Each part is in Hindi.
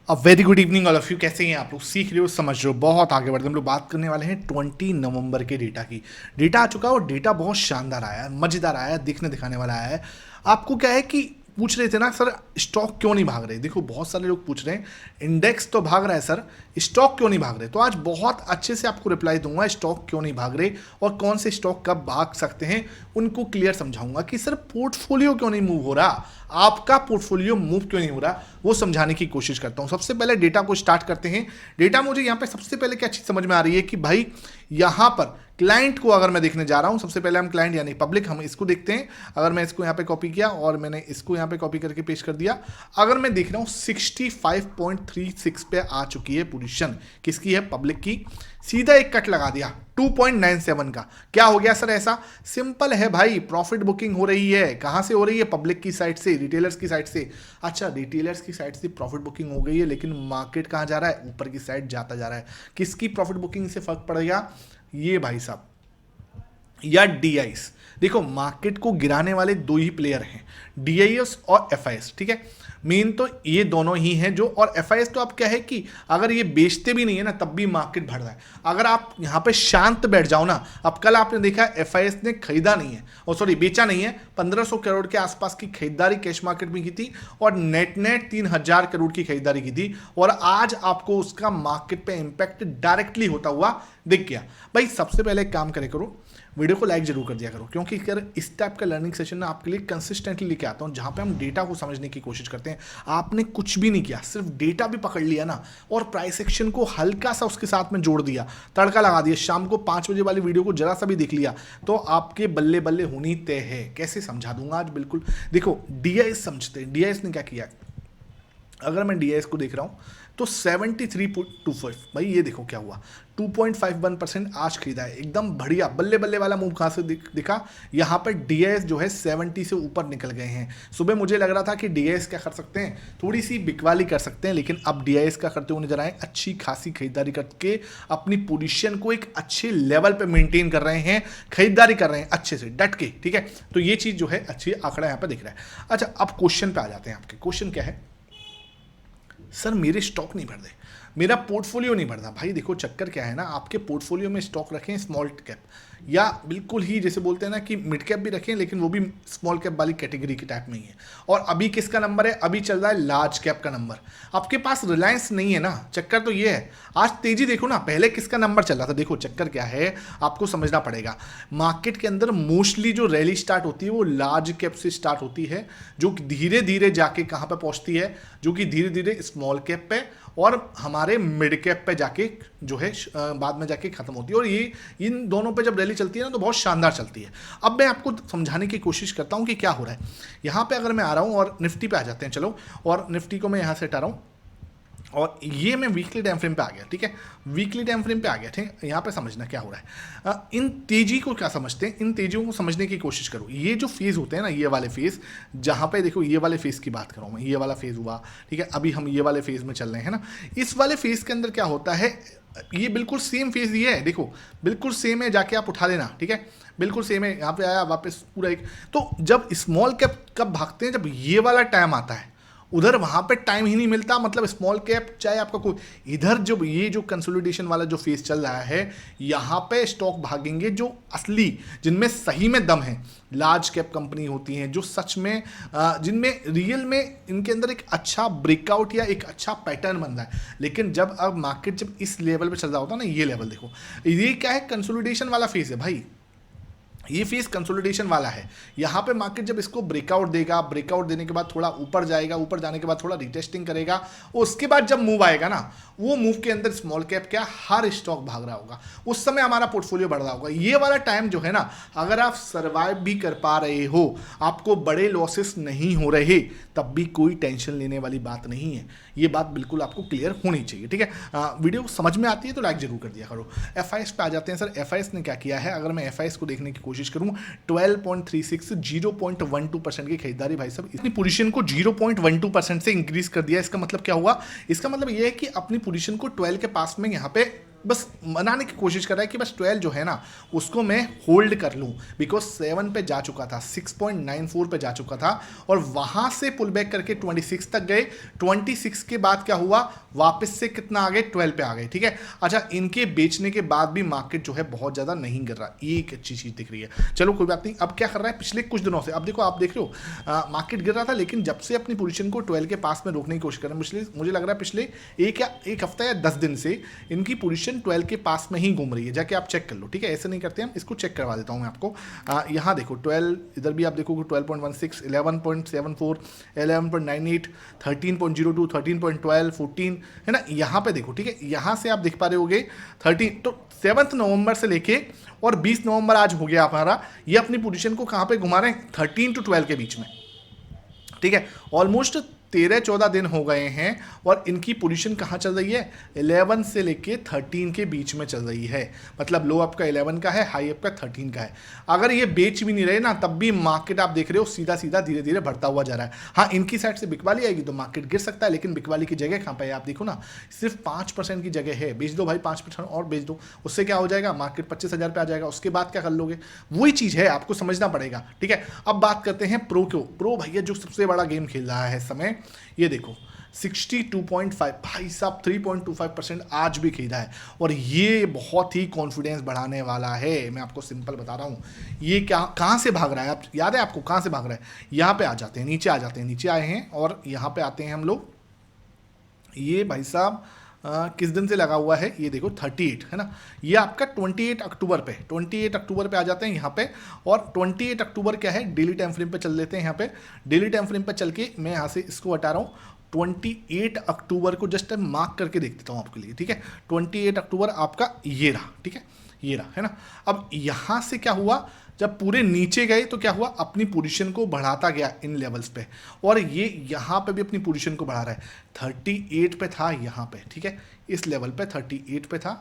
Very good evening all of you. कैसे हैं आप लोग? सीख रहे हो, समझ रहे हो, बहुत आगे बढ़ रहे हो। हम लोग बात करने वाले हैं 20 नवंबर के डेटा की। डेटा आ चुका है और डेटा बहुत शानदार आया है, मजेदार आया है, दिखने दिखाने वाला आया है। आपको क्या है कि पूछ रहे थे ना सर स्टॉक क्यों नहीं भाग रहे। देखो बहुत सारे लोग पूछ रहे हैं इंडेक्स तो भाग रहा है सर, स्टॉक क्यों नहीं भाग रहे। तो आज बहुत अच्छे से आपको रिप्लाई दूंगा स्टॉक क्यों नहीं भाग रहे और कौन से स्टॉक कब भाग सकते हैं, उनको क्लियर समझाऊंगा कि सर पोर्टफोलियो क्यों नहीं मूव हो रहा, आपका पोर्टफोलियो मूव क्यों नहीं हो रहा, वो समझाने की कोशिश करता हूं। सबसे पहले डेटा को स्टार्ट करते हैं। डेटा मुझे यहां पे सबसे पहले क्या चीज समझ में आ रही है कि भाई यहां पर क्लाइंट को अगर मैं देखने जा रहा हूं, सबसे पहले हम क्लाइंट यानी पब्लिक हम इसको देखते हैं। अगर मैं इसको यहां पे कॉपी किया और मैंने इसको यहां पे कॉपी करके पेस्ट कर दिया, अगर मैं देख रहा हूं 65.36 पे आ चुकी है पोजीशन, किसकी है? पब्लिक की। सीधा एक कट लगा दिया 2.97 का। क्या हो गया सर ऐसा? सिंपल है भाई, प्रॉफिट बुकिंग हो रही है। कहां से हो रही है? पब्लिक की साइड से, रिटेलर्स की साइड से। अच्छा, रिटेलर्स की साइड से प्रॉफिट बुकिंग हो गई है, लेकिन मार्केट कहां जा रहा है? ऊपर की साइड जाता जा रहा है। किसकी प्रॉफिट बुकिंग से फर्क पड़ेगा? ये भाई साहब या डीआईएस। देखो मार्केट को गिराने वाले दो ही प्लेयर हैं, डीआईएस और एफआईएस। ठीक है, मेन तो ये दोनों ही हैं जो, और एफआईएस तो आप क्या है कि अगर ये बेचते भी नहीं है ना तब भी मार्केट बढ़ रहा है। अगर आप यहां पे शांत बैठ जाओ ना, अब कल आपने देखा एफआईएस ने खरीदा नहीं है, और सॉरी बेचा नहीं है, 1500 करोड़ के आसपास की खरीदारी कैश मार्केट में की थी और नेट नेट 3000 करोड़ की खरीदारी की थी, और आज आपको उसका मार्केट पे इंपैक्ट डायरेक्टली होता हुआ दिख गया। भाई सबसे पहले एक काम करे करो, वीडियो को लाइक जरूर कर दिया करो, क्योंकि अगर इस टाइप का लर्निंग सेशन ना आपके लिए कंसिस्टेंटली लेके आता हूं, जहां पे हम डेटा को समझने की कोशिश करते हैं। आपने कुछ भी नहीं किया, सिर्फ डेटा भी पकड़ लिया ना और प्राइस एक्शन को हल्का सा उसके साथ में जोड़ दिया, तड़का लगा दिया, शाम को 5 बजे वाली वीडियो को जरा सा भी देख लिया, तो आपके बल्ले बल्ले होनी तय है। कैसे समझा दूंगा आज बिल्कुल। देखो डीआईएस समझते हैं, डीआईएस ने क्या किया। अगर मैं डीआईएस को देख रहा हूं तो 73.25, भाई ये देखो क्या हुआ, 2.51% आज खरीदा है, एकदम बढ़िया बल्ले बल्ले वाला मूव। कहां से दिखा? यहां पर डीआईएस जो है 70 से ऊपर निकल गए हैं। सुबह मुझे लग रहा था कि डीआईएस क्या कर सकते हैं, थोड़ी सी बिकवाली कर सकते हैं, लेकिन अब डीआईएस का करते हुए नजर आए, अच्छी खासी खरीदारी करके अपनी पोजीशन को एक अच्छे लेवल पे मेंटेन कर रहे हैं, खरीदारी कर रहे हैं अच्छे से डट के। ठीक है, तो ये चीज जो है अच्छी आंकड़ा यहां पर दिख रहा है। अच्छा, अब क्वेश्चन पे आ जाते हैं। आपके क्वेश्चन क्या है? सर मेरे स्टॉक नहीं बढ़ रहे, मेरा पोर्टफोलियो नहीं बढ़ रहा। भाई देखो चक्कर क्या है ना, आपके पोर्टफोलियो में स्टॉक रखें स्मॉल कैप, या बिल्कुल ही जैसे बोलते हैं ना कि मिड कैप भी रखें, लेकिन वो भी स्मॉल कैप वाली कैटेगरी के टाइप में ही है। और अभी किसका नंबर है? अभी चल रहा है लार्ज कैप का नंबर। आपके पास रिलायंस नहीं है ना, चक्कर तो ये है। आज तेजी देखो ना, पहले किसका नंबर चल रहा था। देखो चक्कर क्या है, आपको समझना पड़ेगा। मार्केट के अंदर मोस्टली जो रैली स्टार्ट होती है वो लार्ज कैप से स्टार्ट होती है, जो धीरे धीरे जाके कहां पे पहुंचती है, जो कि धीरे धीरे स्मॉल कैप पे और हमारे मिड कैप पे जाके जो है बाद में जाके खत्म होती है। और ये इन दोनों पे जब रैली चलती है ना तो बहुत शानदार चलती है। अब मैं आपको समझाने की कोशिश करता हूं कि क्या हो रहा है। यहां पे अगर मैं आ रहा हूं और निफ्टी पे आ जाते हैं, चलो, और निफ्टी को मैं यहां से हटा रहा हूं और ये मैं वीकली टाइम फ्रेम पे आ गया। ठीक है, वीकली टाइम फ्रेम पे आ गया। ठीक, यहाँ पे समझना क्या हो रहा है। इन तेजी को क्या समझते हैं, इन तेजियों को समझने की कोशिश करो। ये जो फेज होते हैं ना, ये वाले फेज, जहाँ पे देखो ये वाले फेज की बात कर रहा हूँ मैं, ये वाला फेज हुआ। ठीक है, अभी हम ये वाले फेज में चल रहे हैं ना। इस वाले फेज के अंदर क्या होता है, ये बिल्कुल सेम फेज ये है, देखो बिल्कुल सेम है, जाके आप उठा लेना। ठीक है, बिल्कुल सेम है, यहाँ पे आया वापस पूरा एक। तो जब स्मॉल कैप कब भागते हैं? जब ये वाला टाइम आता है, उधर वहां पे टाइम ही नहीं मिलता। मतलब स्मॉल कैप चाहे आपका कोई, इधर जो ये जो कंसोलिडेशन वाला जो फेज चल रहा है, यहां पे स्टॉक भागेंगे जो असली, जिनमें सही में दम है, लार्ज कैप कंपनी होती हैं, जो सच में जिनमें रियल में इनके अंदर एक अच्छा ब्रेकआउट या एक अच्छा पैटर्न बन रहा है। लेकिन जब अब मार्केट जब इस लेवल पे चल रहा होता है ना, ये लेवल देखो, ये क्या है? कंसोलिडेशन वाला फेज है भाई, ये फेज कंसोलिडेशन वाला है। यहाँ पे मार्केट जब इसको ब्रेकआउट देगा, ब्रेकआउट देने के बाद थोड़ा ऊपर जाएगा, ऊपर जाने के बाद थोड़ा रिटेस्टिंग करेगा, उसके बाद जब मूव आएगा ना, वो मूव के अंदर स्मॉल कैप क्या हर स्टॉक भाग रहा होगा, उस समय हमारा पोर्टफोलियो बढ़ रहा होगा। ये वाला टाइम जो है ना, अगर आप सर्वाइव भी कर पा रहे हो, आपको बड़े लॉसेस नहीं हो रहे, तब भी कोई टेंशन लेने वाली बात नहीं है। ये बात बिल्कुल आपको क्लियर होनी चाहिए। ठीक है, वीडियो समझ में आती है तो लाइक जरूर कर दिया करो। एफआईएस पे आ जाते हैं। सर एफआईएस ने क्या किया है? अगर मैं एफआईएस को देखने की कोशिश करूं, 12.36 0.12% की खरीदारी। भाई साहब इतनी पोजीशन को 0.12% से इंक्रीज कर दिया। इसका मतलब क्या हुआ? इसका मतलब यह है कि अपनी पोजीशन को 12 के पास में यहां पे बस मनाने की कोशिश कर रहा है कि बस 12 जो है ना उसको मैं होल्ड कर लूँ, बिकॉज 7 पे जा चुका था, 6.94 पे जा चुका था और वहाँ से पुल बैक करके 26 तक गए। 26 के बाद क्या हुआ, वापस से कितना आ गए, 12 पे आ गए। ठीक है, अच्छा इनके बेचने के बाद भी मार्केट जो है बहुत ज़्यादा नहीं गिर रहा, ये एक अच्छी चीज़ दिख रही है। चलो कोई बात नहीं, अब क्या कर रहा है पिछले कुछ दिनों से, अब देखो आप देख रहे हो मार्केट गिर रहा था, लेकिन जब से अपनी पोजीशन को 12 के पास में रोकने की कोशिश कर रहे हैं, मुझे लग रहा है पिछले एक हफ्ता या 10 दिन से इनकी पोजीशन 12 के पास में ही घूम रही है। जाके आप चेक कर लो। ठीक है, ऐसे नहीं करते हम, इसको चेक करवा देता हूँ मैं आपको। यहाँ देखो 12, इधर भी आप देखोगे 12.16, 11.74, 11.98, 13.02, 13.12, 14 है ना। यहाँ पे देखो, ठीक है, यहाँ से आप देख पा रहे होगे 13, तो 7 नवंबर से लेके और 20 नवंबर आज हो गया हमारा, ये अपनी पोजीशन को कहाँ पे घुमा रहे हैं, 13 to 12 के बीच में। ठीक है, ऑलमोस्ट 13-14 दिन हो गए हैं और इनकी पोजीशन कहाँ चल रही है, 11 से लेके 13 के बीच में चल रही है। मतलब लो आपका 11 का है, हाई आपका 13 का है। अगर ये बेच भी नहीं रहे ना, तब भी मार्केट आप देख रहे हो सीधा सीधा धीरे धीरे बढ़ता हुआ जा रहा है। हाँ, इनकी साइड से बिकवाली आएगी तो मार्केट गिर सकता है, लेकिन बिकवाली की जगह कहाँ पे है आप देखो ना, सिर्फ 5% की जगह है। बेच दो भाई, 5% और बेच दो, उससे क्या हो जाएगा, मार्केट 25,000 पे आ जाएगा। उसके बाद क्या कर लोगे, वही चीज़ है, आपको समझना पड़ेगा। ठीक है, अब बात करते हैं प्रो को। प्रो भैया जो सबसे बड़ा गेम खेल रहा है इस समय, ये देखो 62.5, भाई साहब 3.25% आज भी खरीदा है और ये बहुत ही कॉन्फिडेंस बढ़ाने वाला है। मैं आपको सिंपल बता रहा हूँ, ये क्या कहाँ से भाग रहा है, आप याद है आपको कहाँ से भाग रहा है, यहाँ पे आ जाते हैं, नीचे आ जाते हैं, नीचे आए हैं और यहाँ पे आते हैं हम लोग। ये भाई साहब किस दिन से लगा हुआ है, ये देखो 38 है ना, ये आपका 28 अक्टूबर पे, 28 अक्टूबर पे आ जाते हैं यहाँ पे। और 28 अक्टूबर क्या है, डेली टाइम फ्रेम पे चल लेते हैं। यहाँ पे डेली टाइम फ्रेम पे चल के मैं यहाँ से इसको हटा रहा हूँ, 28 अक्टूबर को जस्ट मार्क करके देख देता हूँ आपके लिए। ठीक है, 28 अक्टूबर आपका ये रहा। ठीक है, ये रहा है ना। अब यहाँ से क्या हुआ, जब पूरे नीचे गए तो क्या हुआ, अपनी पोजीशन को बढ़ाता गया इन लेवल्स पे, और ये यहाँ पे भी अपनी पोजीशन को बढ़ा रहा है। 38 पे था यहाँ पे, ठीक है, इस लेवल पे 38 पे था।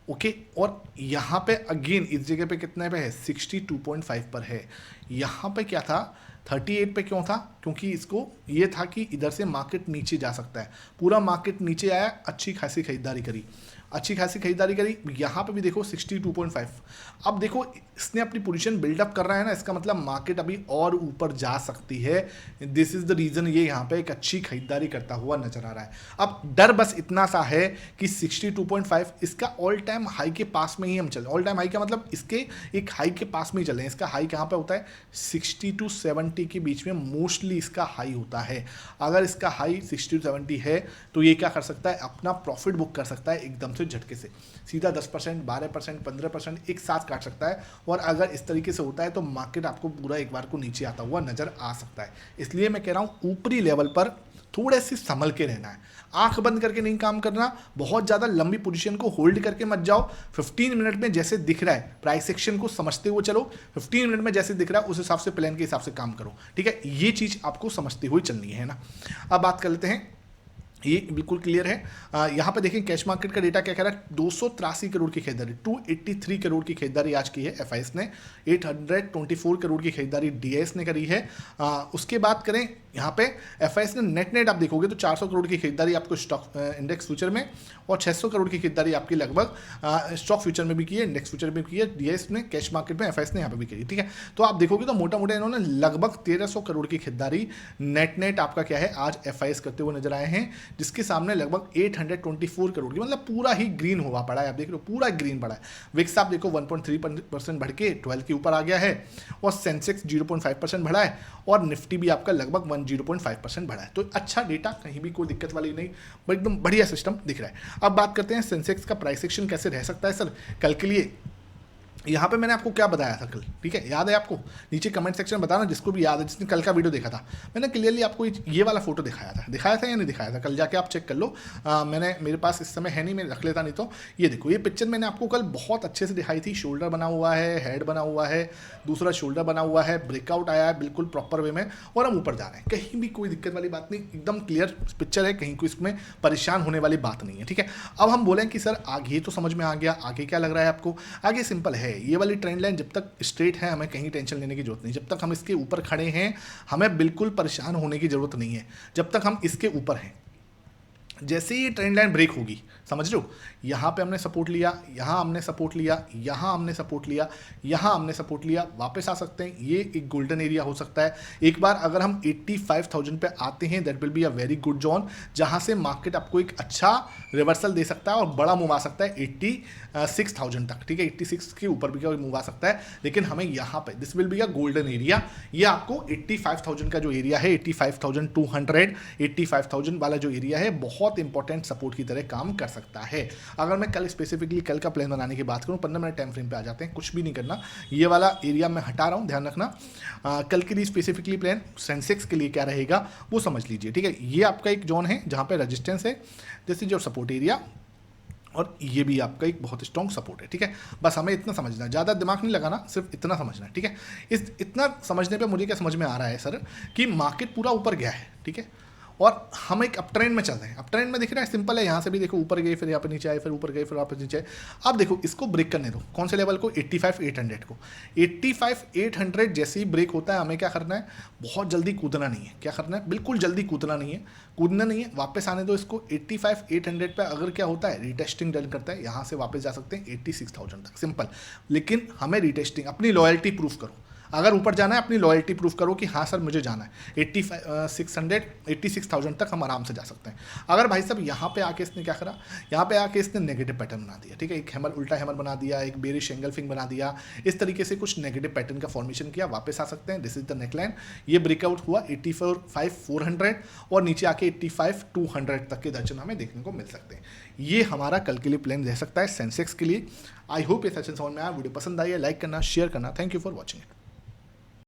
ओके, और यहाँ पे अगेन इस जगह पे कितने पे है, 62.5 पर है। यहाँ पे क्या था, 38 पे क्यों था, क्योंकि इसको ये था कि इधर से मार्केट नीचे जा सकता है। पूरा मार्केट नीचे आया, अच्छी खासी खरीदारी करी, अच्छी खासी खरीदारी करी। यहाँ पे भी देखो 62.5। अब देखो इसने अपनी पोजीशन बिल्डअप कर रहा है ना, इसका मतलब मार्केट अभी और ऊपर जा सकती है। दिस इज द रीज़न ये यहाँ पे एक अच्छी खरीदारी करता हुआ नजर आ रहा है। अब डर बस इतना सा है कि 62.5 इसका ऑल टाइम हाई के पास में ही हम चल, ऑल टाइम हाई का मतलब इसके एक हाई के पास में ही चले हैं। इसका हाई कहाँ पे होता है, 60 to 70 के बीच में मोस्टली इसका हाई होता है। अगर इसका हाई 60 to 70 है तो ये क्या कर सकता है, अपना प्रॉफिट बुक कर सकता है एकदम से झटके से, सीधा 10%, 12%, 15% एक साथ काट सकता है। और अगर इस तरीके से होता है तो मार्केट आपको पूरा एक बार को नीचे आता हुआ नजर आ सकता है। इसलिए मैं कह रहा हूँ ऊपरी लेवल पर थोड़े से संभल के रहना है, आंख बंद करके नहीं काम करना, बहुत ज़्यादा लंबी पोजीशन को होल्ड करके मत जाओ। 15 मिनट में जैसे दिख रहा है, प्राइस एक्शन को समझते हुए चलो, 15 मिनट में जैसे दिख रहा है उस हिसाब से प्लान के हिसाब से काम करो। ठीक है, ये चीज़ आपको समझते हुए चलनी है ना। अब बात कर लेते हैं, ये बिल्कुल क्लियर है। यहाँ पे देखें कैश मार्केट का डेटा क्या कह रहा है, 283 करोड़ की खरीदारी, 283 करोड़ की खरीदारी आज की है एफआईएस ने, 824 करोड़ की खरीदारी डीएस ने करी है। उसके बाद करें यहाँ पे एफआईएस ने नेट आप देखोगे तो 400 करोड़ की खरीदारी आपको स्टॉक इंडेक्स फ्यूचर में और 600 करोड़ की खरीदारी आपकी लगभग स्टॉक फ्यूचर में भी की है, इंडेक्स फ्यूचर में भी की है, डीएस ने कैश मार्केट में एफआईएस ने यहाँ पे भी करी। ठीक है, तो आप देखोगे तो मोटा मोटा इन्होंने लगभग 1300 करोड़ की खरीदारी नेट आपका क्या है आज एफआईएस करते हुए नजर आए हैं, जिसके सामने लगभग 824 करोड़ की, मतलब पूरा ही ग्रीन हुआ पड़ा है। आप देख रहे हो पूरा ग्रीन पड़ा है। विक्स आप देखो 1.3% बढ़ के 12 के ऊपर आ गया है और सेंसेक्स 0.5% बढ़ा है और निफ्टी भी आपका लगभग 0.5% बढ़ा है। तो अच्छा डेटा, कहीं भी कोई दिक्कत वाली नहीं, एकदम बढ़िया सिस्टम दिख रहा है। अब बात करते हैं सेंसेक्स का प्राइस एक्शन कैसे रह सकता है सर कल के लिए। यहाँ पे मैंने आपको क्या बताया था कल, ठीक है, याद है आपको, नीचे कमेंट सेक्शन में बताना जिसको भी याद है, जिसने कल का वीडियो देखा था। मैंने क्लियरली आपको ये वाला फोटो दिखाया था या नहीं दिखाया था, कल जाके आप चेक कर लो। मैंने, मेरे पास इस समय है नहीं, मैं रख लेता, नहीं तो ये देखो ये पिक्चर मैंने आपको कल बहुत अच्छे से दिखाई थी। शोल्डर बना हुआ है, हेड बना हुआ है, दूसरा शोल्डर बना हुआ है, ब्रेकआउट आया है बिल्कुल प्रॉपर वे में और हम ऊपर जा रहे हैं। कहीं भी कोई दिक्कत वाली बात नहीं, एकदम क्लियर पिक्चर है, कहीं कोई इसमें परेशान होने वाली बात नहीं है। ठीक है, अब हम बोलें कि सर आगे तो समझ में आ गया, आगे क्या लग रहा है आपको। आगे सिंपल है, ये वाली ट्रेंड लाइन जब तक स्ट्रेट है हमें कहीं टेंशन लेने की जरूरत नहीं। जब तक हम इसके ऊपर खड़े हैं हमें बिल्कुल परेशान होने की जरूरत नहीं है, जब तक हम इसके ऊपर हैं। जैसे ही ये ट्रेंड लाइन ब्रेक होगी, समझ लो, यहाँ पे हमने सपोर्ट लिया, यहाँ हमने सपोर्ट लिया, यहाँ हमने सपोर्ट लिया, यहाँ हमने सपोर्ट लिया, वापस आ सकते हैं। ये एक गोल्डन एरिया हो सकता है। एक बार अगर हम 85,000 पे आते हैं, that will be a very good zone, जहाँ से मार्केट आपको एक अच्छा रिवर्सल दे सकता है और बड़ा मूव आ सकता है 86,000 तक, ठीक है। 86 के ऊपर भी मूव आ सकता है, लेकिन हमें यहाँ पे this will be a golden area. ये आपको 85,000 का जो एरिया है, 85,200, 85,000 वाला जो एरिया है, बहुत इंपॉर्टेंट सपोर्ट की तरह काम कर सकता है। अगर मैं कल स्पेसिफिकली कल का प्लान बनाने की बात करूं, 15 मिनट टाइम फ्रेम पे आ जाते हैं, कुछ भी नहीं करना, ये वाला एरिया मैं हटा रहा हूं, ध्यान रखना। कल के लिए स्पेसिफिकली प्लान सेंसेक्स के लिए क्या रहेगा वो समझ लीजिए, ठीक है। ये आपका एक जोन है जहां पे रेजिस्टेंस है, जैसे जो सपोर्ट एरिया, और ये भी आपका एक बहुत स्ट्रॉन्ग सपोर्ट है, ठीक है। बस हमें इतना समझना है, ज़्यादा दिमाग नहीं लगाना, सिर्फ इतना समझना है, ठीक है। इस इतना समझने पे मुझे क्या समझ में आ रहा है सर, कि मार्केट पूरा ऊपर गया है, ठीक है, और हम एक अप ट्रेंड में चल रहे हैं। अप ट्रेंड में दिख रहा है, सिंपल है, यहाँ से भी देखो ऊपर गए, फिर यहाँ पे नीचे आए, फिर ऊपर गए, फिर वापस नीचे आए। अब देखो इसको ब्रेक करने दो, कौन से लेवल को, 85,800 को। 85,800 जैसे ही ब्रेक होता है, हमें क्या करना है, बहुत जल्दी कूदना नहीं है। क्या करना है, बिल्कुल जल्दी कूदना नहीं है, कूदना नहीं है, वापस आने दो इसको। 85,800 पे अगर क्या होता है, रिटेस्टिंग डन करता है, यहाँ से वापस जा सकते हैं 86,000 तक, सिंपल। लेकिन हमें रिटेस्टिंग, अपनी लॉयल्टी प्रूफ करो। अगर ऊपर जाना है, अपनी लॉयल्टी प्रूफ करो कि हाँ सर मुझे जाना है। 86,000 तक हम आराम से जा सकते हैं। अगर भाई साहब यहाँ पे आके इसने क्या करा, यहाँ पे आके इसने नेगेटिव पैटर्न बना दिया, ठीक है, एक हैमर, उल्टा हैमर बना दिया, एक बेरिश एंगल्फिंग बना दिया, इस तरीके से कुछ नेगेटिव पैटर्न का फॉर्मेशन किया, वापस आ सकते हैं। This is the neckline. ये ब्रेकआउट हुआ 84,400 और नीचे आके 85,200 तक के दर्शन हमें देखने को मिल सकते हैं। ये हमारा कल के लिए प्लान रह सकता है सेंसेक्स के लिए। आई होप ये सेशन समझ में आया। वीडियो पसंद आई है, लाइक करना, शेयर करना। Thank you for watching it.